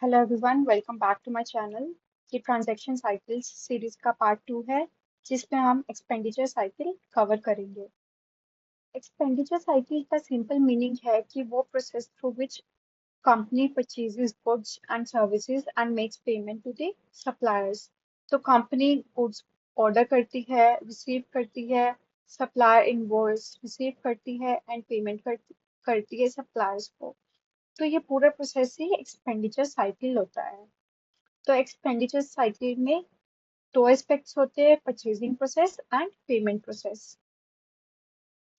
Hello everyone, welcome back to my channel. ये transaction cycles series का part 2 है, जिसमें हम एक्सपेंडिचर साइकिल कवर करेंगे। एक्सपेंडिचर साइकिल का सिंपल मीनिंग है कि वो process through which company purchases goods and services and makes payment to the suppliers. तो कंपनी गुड्स ऑर्डर करती है, रिसीव करती है, सप्लायर इनवॉइस रिसीव करती है एंड पेमेंट करती है सप्लायर्स को। तो ये पूरा प्रोसेस ही एक्सपेंडिचर साइकिल होता है। तो एक्सपेंडिचर साइकिल में दो एस्पेक्ट्स होते हैं, purchasing process and payment process.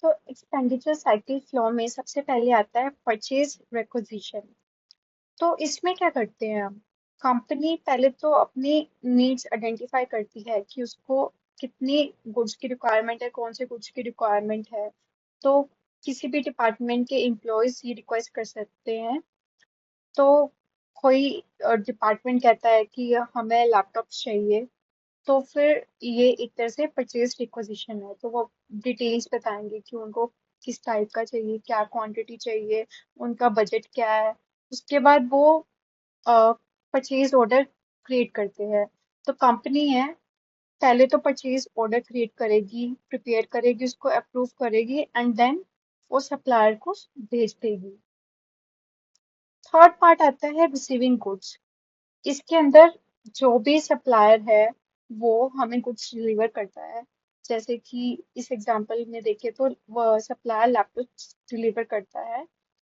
तो एक्सपेंडिचर साइकिल फ्लो में सबसे पहले आता है परचेज रिक्विजिशन। तो इसमें क्या करते हैं हम? कंपनी पहले तो अपनी नीड्स आइडेंटिफाई करती है कि उसको कितनी गुड्स की रिक्वायरमेंट है, कौन से गुड्स की रिक्वायरमेंट है। तो किसी भी डिपार्टमेंट के एम्प्लॉयज ये रिक्वेस्ट कर सकते हैं। तो कोई डिपार्टमेंट कहता है कि हमें लैपटॉप चाहिए, तो फिर ये एक तरह से परचेज रिक्वेजिशन है। तो वो डिटेल्स बताएंगे कि उनको किस टाइप का चाहिए, क्या क्वांटिटी चाहिए, उनका बजट क्या है। उसके बाद वो परचेज ऑर्डर क्रिएट करते हैं। तो कंपनी है, पहले तो परचेज ऑर्डर क्रिएट करेगी, प्रिपेयर करेगी, उसको अप्रूव करेगी एंड देन वो सप्लायर को भेज देगी। थर्ड पार्ट आता है रिसीविंग गुड्स। इसके अंदर जो भी सप्लायर है वो हमें गुड्स डिलीवर करता है। जैसे कि इस एग्जांपल में देखें तो वो सप्लायर लैपटॉप डिलीवर करता है,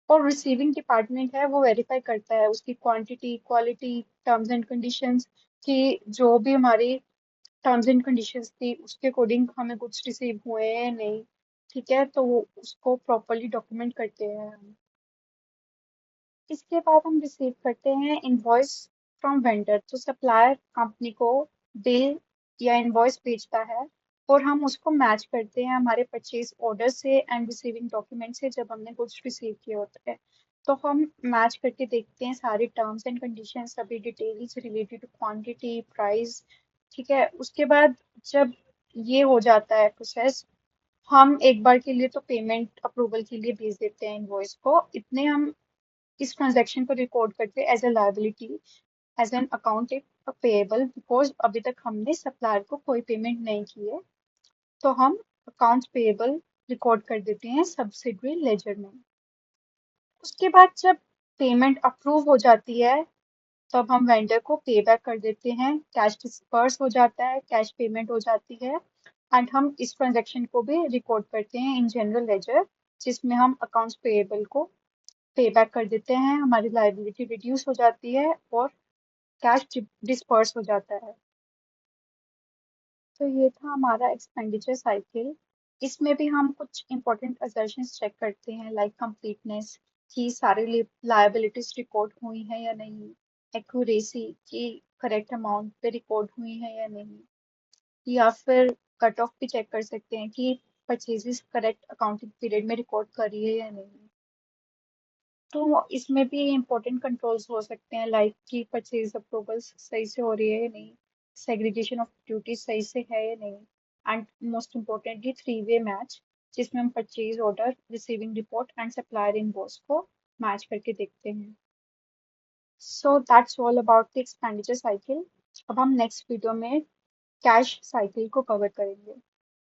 और रिसीविंग डिपार्टमेंट है वो वेरीफाई करता है उसकी quantity, quality, terms and conditions, कि जो भी हमारी टर्म्स एंड कंडीशंस थी उसके अकॉर्डिंग हमें गुड्स रिसीव हुए हैं या नहीं। ठीक है, तो वो उसको प्रॉपरली डॉक्यूमेंट करते हैं हम। इसके बाद हम रिसीव करते हैं इनवॉइस फ्रॉम वेंडर। तो सप्लायर कंपनी को बिल या इनवॉइस भेजता है, और हम उसको मैच करते हैं हमारे परचेज ऑर्डर से एंड रिसीविंग डॉक्यूमेंट से, जब हमने गुड्स रिसीव किए होते हैं। तो हम मैच करके देखते हैं सारे टर्म्स एंड कंडीशन, सभी details related to quantity, price. ठीक है, उसके बाद जब ये हो जाता है प्रोसेस, हम एक बार के लिए तो पेमेंट अप्रूवल के लिए भेज देते हैं इनवॉइस को। इतने हम इस ट्रांजैक्शन को रिकॉर्ड करते हैं as a liability, as an account payable, because अभी तक हमने सप्लायर को कोई पेमेंट नहीं की है। तो हम अकाउंट्स पेएबल रिकॉर्ड कर देते हैं सब्सिडरी लेजर में। उसके बाद जब पेमेंट अप्रूव हो जाती है, तब हम वेंडर को पे बैक कर देते हैं, कैश डिस्पर्स हो जाता है, कैश पेमेंट हो जाती है। एंड हम इस ट्रांजैक्शन को भी रिकॉर्ड करते हैं इन जनरल लेजर, जिसमें हम अकाउंट्स पेएबल को पे बैक कर देते हैं, हमारी लाइबिलिटी रिड्यूस हो जाती है और कैश डिस्पर्स हो जाता है। तो ये था हमारा एक्सपेंडिचर साइकिल। इसमें भी हम कुछ इंपॉर्टेंट असर्शंस चेक करते हैं, लाइक कंप्लीटनेस, कि सारी लायबिलिटीज रिकॉर्ड हुई है या नहीं, एक्यूरेसी, कि करेक्ट अमाउंट पे रिकॉर्ड हुई है या नहीं, या फिर कट ऑफ भी चेक कर सकते हैं कि परचेजेस करेक्ट अकाउंटिंग पीरियड में रिकॉर्ड करी है या नहीं। तो इसमें भी इम्पोर्टेंट कंट्रोल्स हो सकते हैं, लाइक कि परचेज अप्रूवल्स सही से हो रही है या नहीं, सेग्रीगेशन ऑफ ड्यूटी सही से है या नहीं, and most importantly three way match, जिसमें हम purchase order, receiving report and supplier invoice को मैच करके देखते हैं। So that's all about the expenditure cycle. अब हम नेक्स्ट वीडियो में कैश साइकिल को कवर करेंगे।